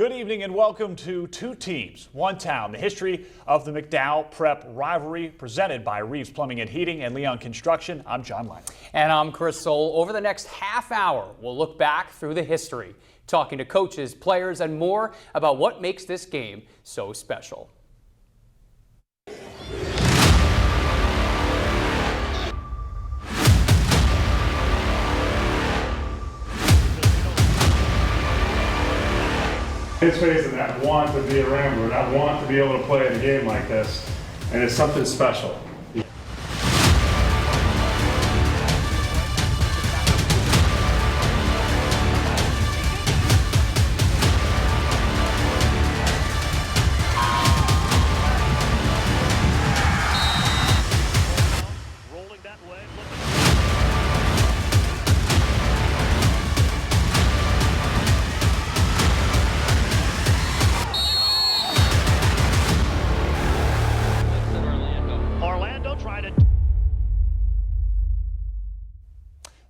Good evening and welcome to Two Teams, One Town, the history of the McDowell-Prep rivalry presented by Reeves Plumbing and Heating and Leon Construction. I'm John Lyman. And I'm Chris Soule. Over the next half hour, we'll look back through the history, talking to coaches, players, and more about what makes this game so special. His face and I want to be a Rambler, and I want to be able to play in a game like this, and it's something special.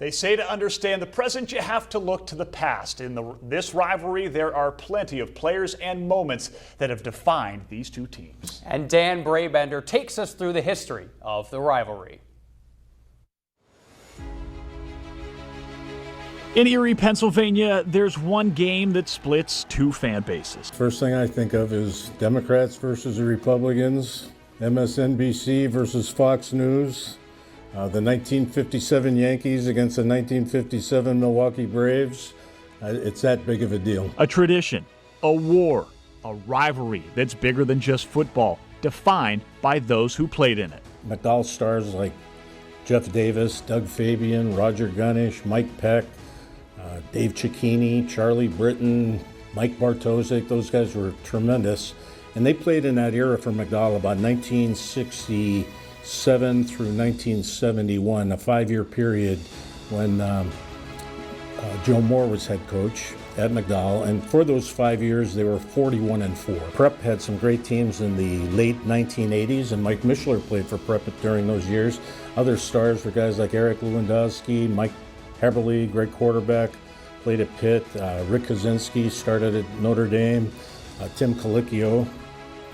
They say to understand the present, you have to look to the past. In this rivalry, there are plenty of players and moments that have defined these two teams. And Dan Brabender takes us through the history of the rivalry. In Erie, Pennsylvania, there's one game that splits two fan bases. First thing I think of is Democrats versus the Republicans, MSNBC versus Fox News. The 1957 Yankees against the 1957 Milwaukee Braves. It's that big of a deal. A tradition, a war, a rivalry that's bigger than just football, defined by those who played in it. McDowell stars like Jeff Davis, Doug Fabian, Roger Gunnish, Mike Peck, Dave Cicchini, Charlie Britton, Mike Bartosik. Those guys were tremendous. And they played in that era for McDowell about 1967 through 1971, a 5-year period when Joe Moore was head coach at McDowell. And for those 5 years, they were 41-4. Prep had some great teams in the late 1980s, and Mike Mishler played for Prep during those years. Other stars were guys like Eric Lewandowski, Mike Heberle, great quarterback, played at Pitt. Rick Kaczynski started at Notre Dame. Tim Colicchio,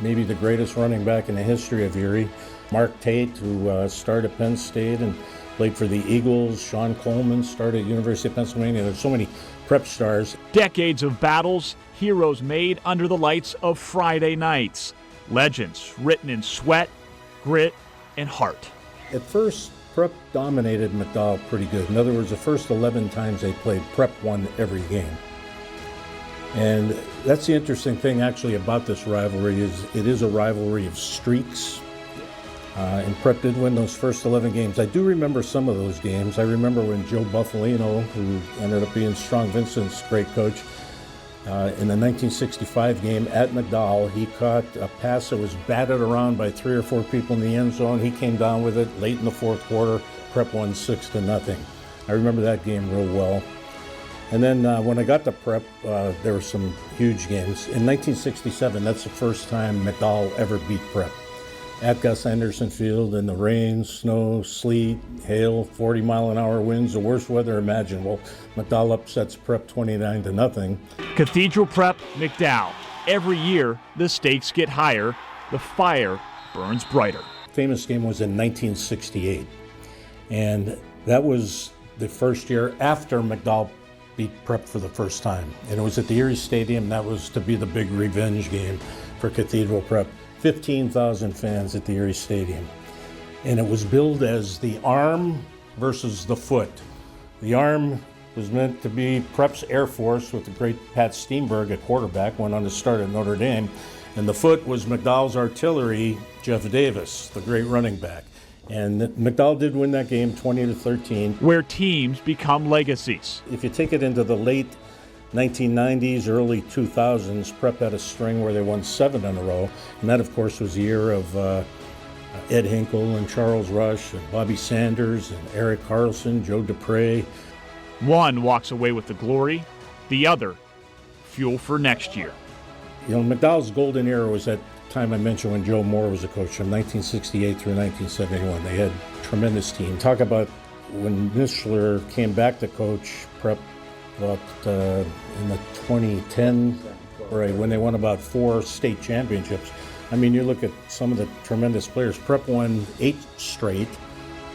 maybe the greatest running back in the history of Erie. Mark Tate, who started at Penn State and played for the Eagles. Sean Coleman started at University of Pennsylvania. There's so many Prep stars. Decades of battles, heroes made under the lights of Friday nights. Legends written in sweat, grit, and heart. At first, Prep dominated McDowell pretty good. In other words, the first 11 times they played, Prep won every game. And that's the interesting thing actually about this rivalry is it is a rivalry of streaks. And Prep did win those first 11 games. I do remember some of those games. I remember when Joe Buffalino, who ended up being Strong Vincent's great coach, in the 1965 game at McDowell, he caught a pass that was batted around by 3 or 4 people in the end zone. He came down with it late in the fourth quarter. Prep won 6-0. I remember that game real well. And then when I got to Prep, there were some huge games. In 1967, that's the first time McDowell ever beat Prep. At Gus Anderson Field in the rain, snow, sleet, hail, 40-mile-an-hour winds, the worst weather imaginable. McDowell upsets Prep 29-0. Cathedral Prep, McDowell. Every year, the stakes get higher, the fire burns brighter. Famous game was in 1968, and that was the first year after McDowell beat Prep for the first time. And it was at the Erie Stadium. That was to be the big revenge game for Cathedral Prep. 15,000 fans at the Erie Stadium. And it was billed as the arm versus the foot. The arm was meant to be Prep's Air Force with the great Pat Steenberg at quarterback, went on to start at Notre Dame. And the foot was McDowell's artillery, Jeff Davis, the great running back. And McDowell did win that game 20-13. Where teams become legacies. If you take it into the late 1990s, early 2000s, Prep had a string where they won 7 in a row. And that, of course, was the year of Ed Hinkle and Charles Rush and Bobby Sanders and Eric Carlson, Joe Dupre. One walks away with the glory, the other, fuel for next year. You know, McDowell's golden era was that time I mentioned when Joe Moore was a coach from 1968 through 1971. They had a tremendous team. Talk about when Mishler came back to coach Prep, about in the 2010 Right, when they won about 4 state championships. I mean, you look at some of the tremendous players. Prep won 8 straight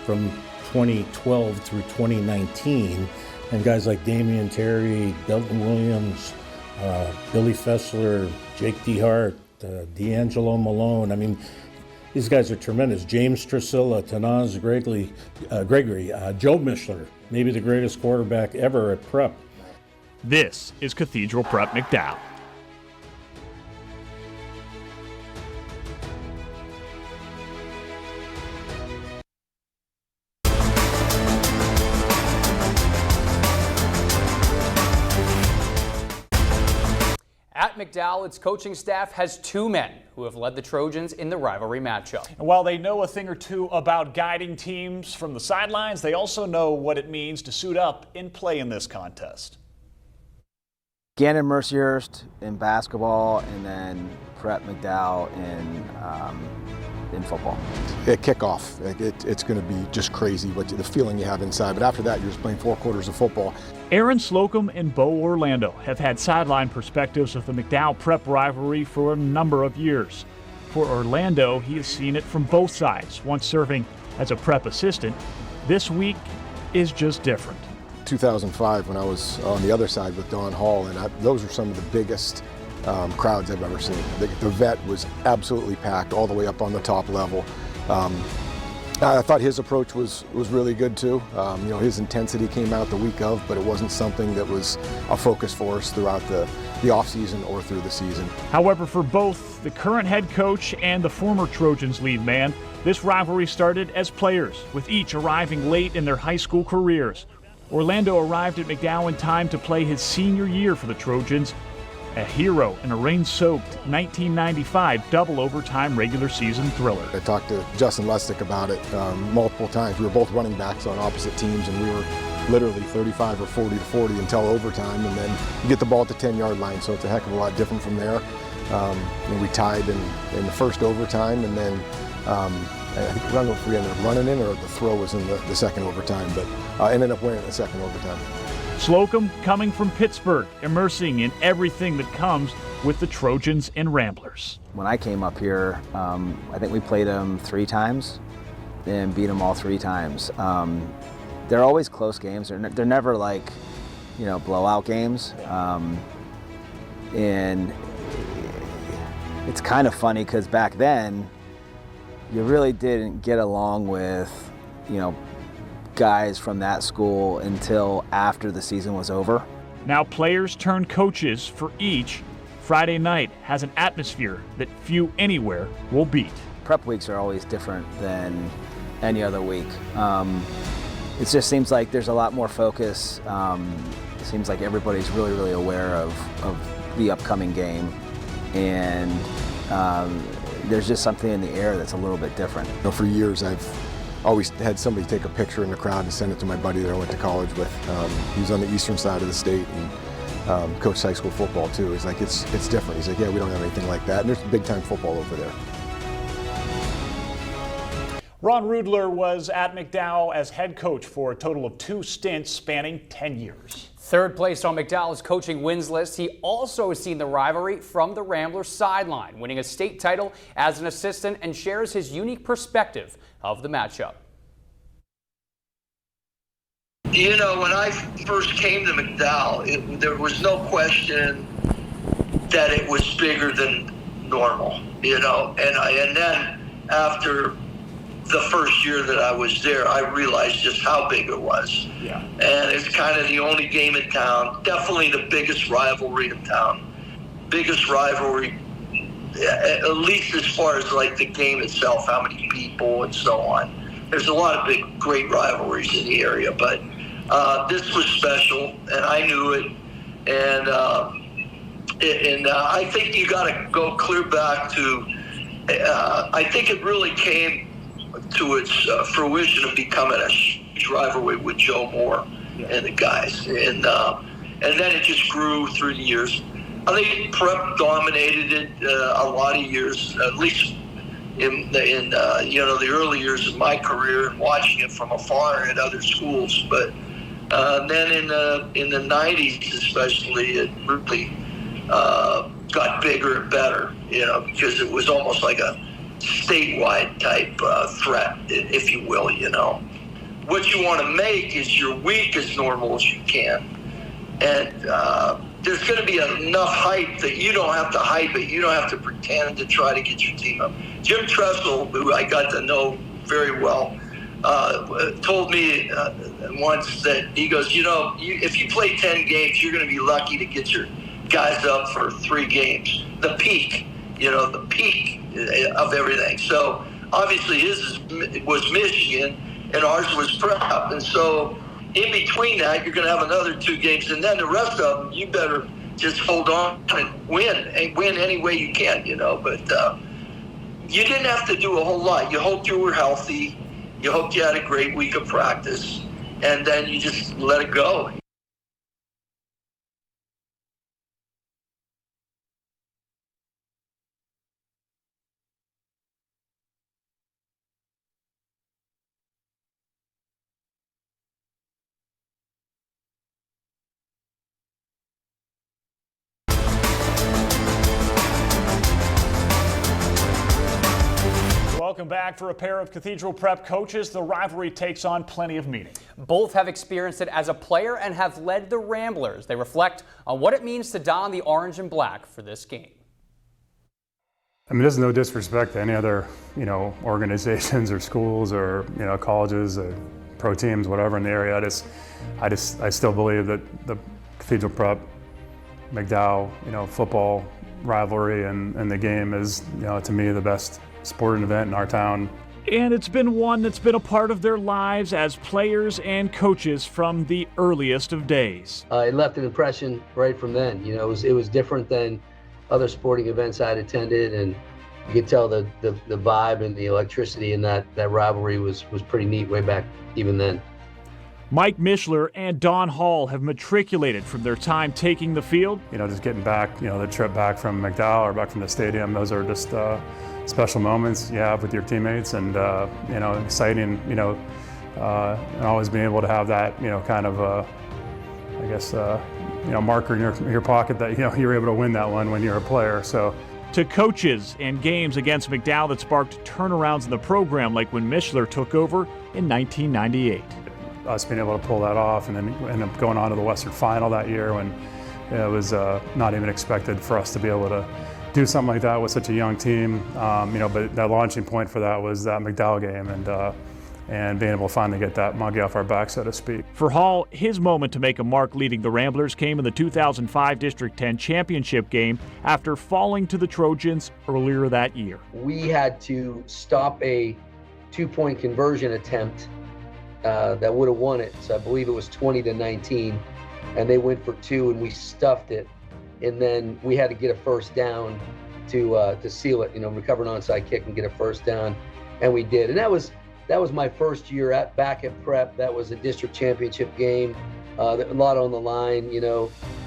from 2012 through 2019, and guys like Damian Terry, Delton Williams, Billy Fessler, Jake DeHart, D'Angelo Malone. I mean, these guys are tremendous. James Trusilla, Tanaz Gregory, Joe Mishler, maybe the greatest quarterback ever at Prep. This is Cathedral Prep McDowell. At McDowell, its coaching staff has 2 men who have led the Trojans in the rivalry matchup. And while they know a thing or two about guiding teams from the sidelines, they also know what it means to suit up and play in this contest. Gannon Mercyhurst in basketball, and then Prep McDowell in football. At kickoff, it's going to be just crazy the feeling you have inside. But after that, you're just playing 4 quarters of football. Aaron Slocum and Bo Orlando have had sideline perspectives of the McDowell Prep rivalry for a number of years. For Orlando, he has seen it from both sides, once serving as a Prep assistant. This week is just different. 2005, when I was on the other side with Don Hall, and those are some of the biggest crowds I've ever seen. The vet was absolutely packed all the way up on the top level. I thought his approach was really good too. His intensity came out the week of, but it wasn't something that was a focus for us throughout the off season or through the season. However, for both the current head coach and the former Trojans lead man, this rivalry started as players, with each arriving late in their high school careers. Orlando arrived at McDowell in time to play his senior year for the Trojans, a hero in a rain-soaked 1995 double overtime regular season thriller. I talked to Justin Lustig about it multiple times. We were both running backs on opposite teams, and we were literally 35 or 40 to 40 until overtime, and then you get the ball at the 10-yard line, so it's a heck of a lot different from there. And we tied in the first overtime, and then I don't know if we ended up running in or the throw was in the second overtime, but I ended up winning the second overtime. Slocum coming from Pittsburgh, immersing in everything that comes with the Trojans and Ramblers. When I came up here, I think we played them 3 times and beat them all 3 times. They're always close games. They're never like, blowout games. And it's kind of funny because back then, you really didn't get along with, guys from that school until after the season was over. Now players turn coaches for each. Friday night has an atmosphere that few anywhere will beat. Prep weeks are always different than any other week. It just seems like there's a lot more focus. It seems like everybody's really, really aware of the upcoming game. And there's just something in the air that's a little bit different. For years, I've always had somebody take a picture in the crowd and send it to my buddy that I went to college with. He was on the eastern side of the state and coached high school football too. He's like, it's different. He's like, yeah, we don't have anything like that. And there's big time football over there. Ron Rudler was at McDowell as head coach for a total of 2 stints spanning 10 years. 3rd place on McDowell's coaching wins list. He also has seen the rivalry from the Ramblers sideline, winning a state title as an assistant, and shares his unique perspective of the matchup. When I first came to McDowell, there was no question that it was bigger than normal, and then after the first year that I was there, I realized just how big it was. Yeah. And it's kind of the only game in town, definitely the biggest rivalry in town. Biggest rivalry, at least as far as like the game itself, how many people and so on. There's a lot of great rivalries in the area, but this was special, and I knew it. And I think you got to go clear back to, I think it really came to its fruition of becoming a huge rivalry with Joe Moore and the guys, and then it just grew through the years. I think Prep dominated it a lot of years, at least in the early years of my career, watching it from afar at other schools. But then in the 90s, especially, it really got bigger and better, because it was almost like a statewide type threat, if you will, What you want to make is your week as normal as you can. And there's going to be enough hype that you don't have to hype it. You don't have to pretend to try to get your team up. Jim Tressel, who I got to know very well, told me once that he goes, if you play 10 games, you're going to be lucky to get your guys up for 3 games. The peak, the peak of everything. So obviously his was Michigan and ours was Prep. And so in between that, you're going to have another 2 games. And then the rest of them, you better just hold on and win any way you can, But you didn't have to do a whole lot. You hoped you were healthy. You hoped you had a great week of practice. And then you just let it go. Welcome back. For a pair of Cathedral Prep coaches, the rivalry takes on plenty of meaning. Both have experienced it as a player and have led the Ramblers. They reflect on what it means to don the orange and black for this game. I mean, there's no disrespect to any other, organizations or schools or, colleges or pro teams, whatever in the area. I still believe that the Cathedral Prep, McDowell, football rivalry and the game is, to me, the best sporting event in our town. And it's been one that's been a part of their lives as players and coaches from the earliest of days. It left an impression right from then. It was different than other sporting events I'd attended, and you could tell the vibe and the electricity in that rivalry was pretty neat way back even then. Mike Mishler and Don Hall have matriculated from their time taking the field. Just getting back, the trip back from McDowell or back from the stadium, those are just special moments you have with your teammates, and exciting, and always being able to have that, kind of, marker in your pocket that you're able to win that one when you're a player. So. To coaches and games against McDowell that sparked turnarounds in the program, like when Mishler took over in 1998. Us being able to pull that off and then end up going on to the Western Final that year when it was not even expected for us to be able to do something like that with such a young team. But that launching point for that was that McDowell game and being able to finally get that monkey off our back, so to speak. For Hall, his moment to make a mark leading the Ramblers came in the 2005 District 10 championship game after falling to the Trojans earlier that year. We had to stop a 2-point conversion attempt that would have won it. So I believe it was 20-19, and they went for 2 and we stuffed it. And then we had to get a first down to seal it, recover an onside kick and get a first down, and we did. And that was my first year back at Prep. That was a district championship game, a lot on the line,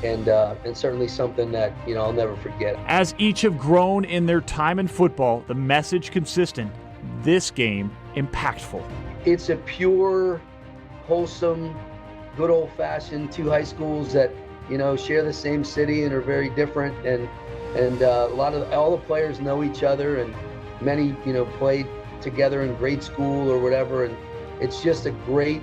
and certainly something that I'll never forget. As each have grown in their time in football, the message consistent: this game impactful. It's a pure, wholesome, good old-fashioned 2 high schools that share the same city and are very different, and all the players know each other, and many played together in grade school or whatever, and it's just a great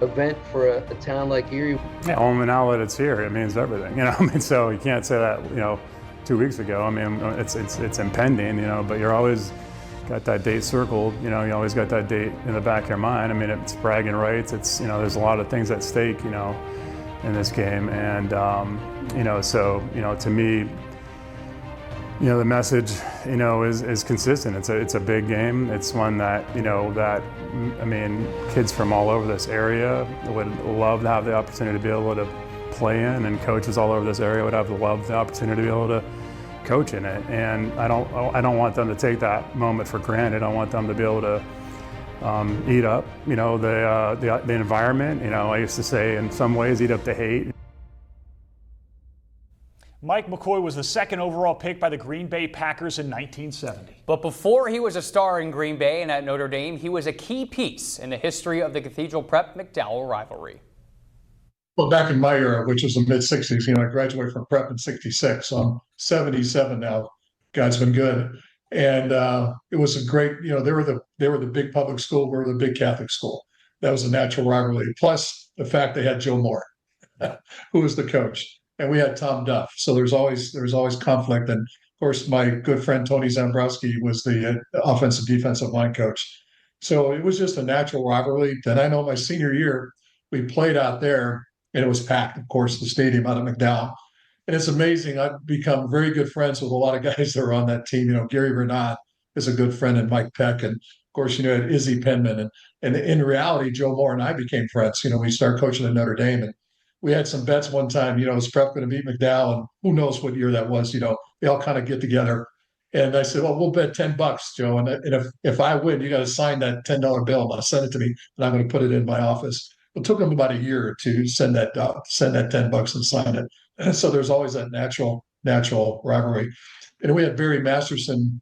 event for a town like Erie. Yeah, well, now that it's here, it means everything. So you can't say that 2 weeks ago. It's impending, but you're always got that date circled. You always got that date in the back of your mind. It's bragging rights. It's there's a lot of things at stake, in this game, and so to me, the message is consistent. It's a big game. It's one that kids from all over this area would love to have the opportunity to be able to play in, and coaches all over this area would love the opportunity to be able to coach in it. And I don't want them to take that moment for granted. I want them to be able to eat up, the environment. I used to say in some ways eat up the hate. Mike McCoy was the 2nd overall pick by the Green Bay Packers in 1970. But before he was a star in Green Bay and at Notre Dame, he was a key piece in the history of the Cathedral Prep McDowell rivalry. Well, back in my era, which was the mid '60s, I graduated from prep in '66, so I'm 77 now. God's been good, and it was a great. They were the big public school, we were the big Catholic school. That was a natural rivalry. Plus the fact they had Joe Moore, who was the coach, and we had Tom Duff. So there's always conflict, and of course my good friend Tony Zambrowski was the offensive defensive line coach. So it was just a natural rivalry. Then I know my senior year, we played out there and it was packed, of course, the stadium out of McDowell. And it's amazing. I've become very good friends with a lot of guys that are on that team. Gary Vernat is a good friend, and Mike Peck, and of course, had Izzy Penman. And in reality, Joe Moore and I became friends. We started coaching at Notre Dame, and we had some bets one time. Is Prep going to beat McDowell? And who knows what year that was? They all kind of get together. And I said, well, we'll bet $10, Joe. And if I win, you got to sign that $10 bill. And I'll send it to me, and I'm going to put it in my office. It took them about a year or two to send that $10 and sign it. And so there's always that natural rivalry. And we had Barry Masterson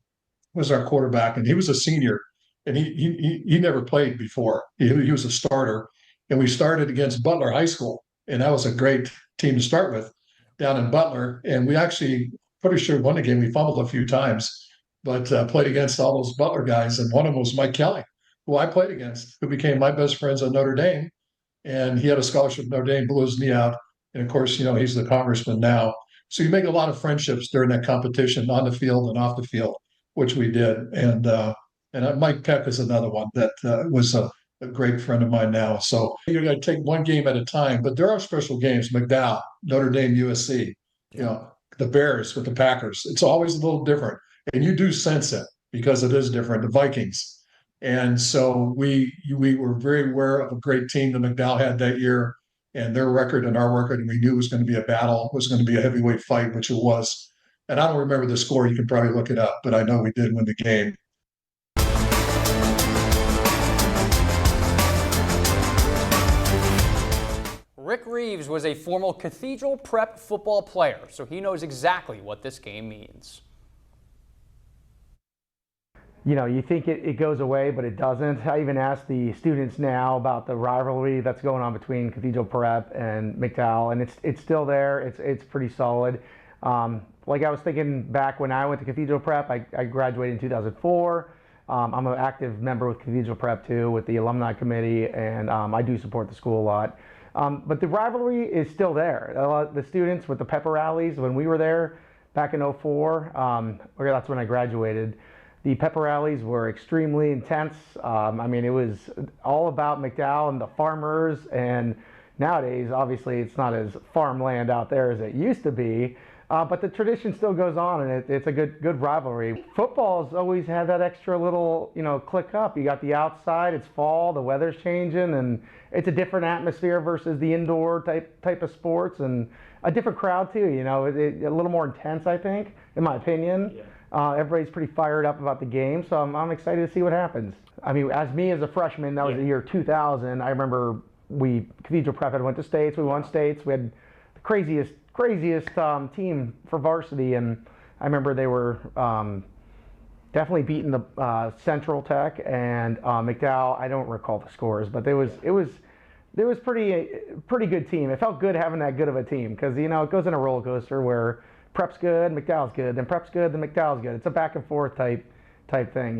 was our quarterback, and he was a senior, and he never played before. He was a starter, and we started against Butler High School, and that was a great team to start with down in Butler. And we actually pretty sure won the game. We fumbled a few times, but played against all those Butler guys, and one of them was Mike Kelly, who I played against, who became my best friends at Notre Dame. And he had a scholarship at Notre Dame, blew his knee out. And of course, he's the congressman now. So you make a lot of friendships during that competition on the field and off the field, which we did. And Mike Peck is another one that was a great friend of mine now. So you're going to take one game at a time, but there are special games. McDowell, Notre Dame, USC, the Bears with the Packers. It's always a little different. And you do sense it because it is different. The Vikings. And so we were very aware of a great team that McDowell had that year, and their record and our record, and we knew it was going to be a battle, it was going to be a heavyweight fight, which it was. And I don't remember the score. You can probably look it up, but I know we did win the game. Rick Reeves was a former Cathedral Prep football player, so he knows exactly what this game means. You think it goes away, but it doesn't. I even asked the students now about the rivalry that's going on between Cathedral Prep and McDowell, and it's still there. It's pretty solid. Like I was thinking back when I went to Cathedral Prep, I graduated in 2004. I'm an active member with Cathedral Prep too, with the alumni committee, and I do support the school a lot. But the rivalry is still there. The students with the pepper rallies, when we were there back in 2004, that's when I graduated. The pepper rallies were extremely intense. It was all about McDowell and the farmers, and nowadays, obviously, it's not as farmland out there as it used to be, but the tradition still goes on, and it's a good rivalry. Football's always had that extra little, click up. You got the outside, it's fall, the weather's changing, and it's a different atmosphere versus the indoor type of sports, and a different crowd too, a little more intense, I think, in my opinion. Yeah. Everybody's pretty fired up about the game, so I'm excited to see what happens. As a freshman, that was the year 2000. I remember Cathedral Prep had went to states. We won states. We had the craziest team for varsity, and I remember they were definitely beating the Central Tech and McDowell. I don't recall the scores, but it was pretty good team. It felt good having that good of a team because it goes in a roller coaster where Prep's good, McDowell's good, then Prep's good, then McDowell's good. It's a back and forth type thing,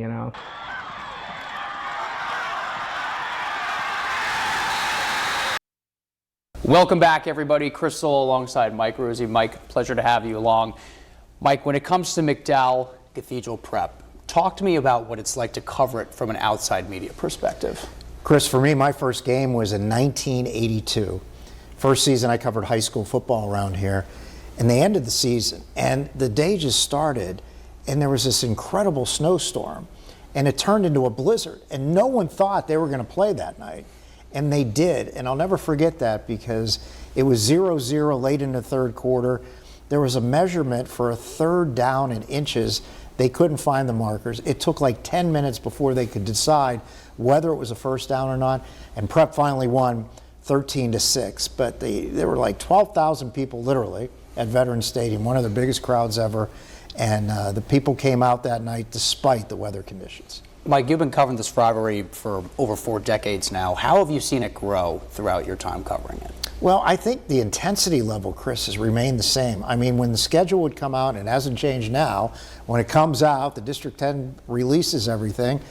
Welcome back, everybody. Chris Soul alongside Mike Ruzzi. Mike, pleasure to have you along. Mike, when it comes to McDowell Cathedral Prep, talk to me about what it's like to cover it from an outside media perspective. Chris, for me, my first game was in 1982. First season I covered high school football around here. And they ended the season, and the day just started, and there was this incredible snowstorm, and it turned into a blizzard, and no one thought they were going to play that night, and they did. And I'll never forget that because it was 0-0 late in the third quarter. There was a measurement for a third down in inches. They couldn't find the markers. It took like 10 minutes before they could decide whether it was a first down or not, and Prep finally won 13-6. But there were like 12,000 people literally at Veterans Stadium, one of the biggest crowds ever, and the people came out that night despite the weather conditions. Mike, you've been covering this rivalry for over 4 decades now. How have you seen it grow throughout your time covering it? Well, I think the intensity level, Chris, has remained the same. I mean, when the schedule would come out, and it hasn't changed now, when it comes out, the District 10 releases everything,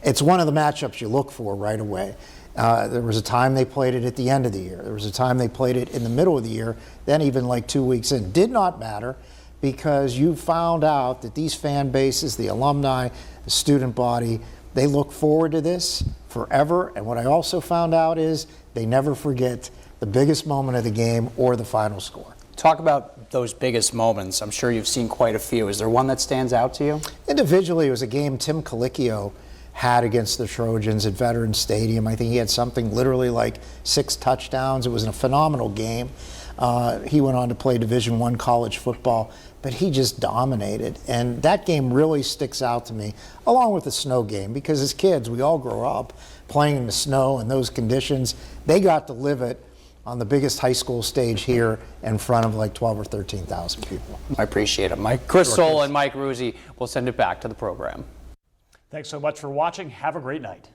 it's one of the matchups you look for right away. There was a time they played it at the end of the year. There was a time they played it in the middle of the year, then even like 2 weeks in. Did not matter, because you found out that these fan bases, the alumni, the student body, they look forward to this forever. And what I also found out is they never forget the biggest moment of the game or the final score. Talk about those biggest moments. I'm sure you've seen quite a few. Is there one that stands out to you? Individually, it was a game Tim Colicchio had against the Trojans at Veterans Stadium. I think he had something literally like 6 touchdowns. It was a phenomenal game. He went on to play Division I college football, but he just dominated. And that game really sticks out to me, along with the snow game, because as kids, we all grow up playing in the snow and those conditions. They got to live it on the biggest high school stage here in front of like 12 or 13,000 people. I appreciate it, Mike. Chris Soll and Mike Ruzzi will send it back to the program. Thanks so much for watching. Have a great night.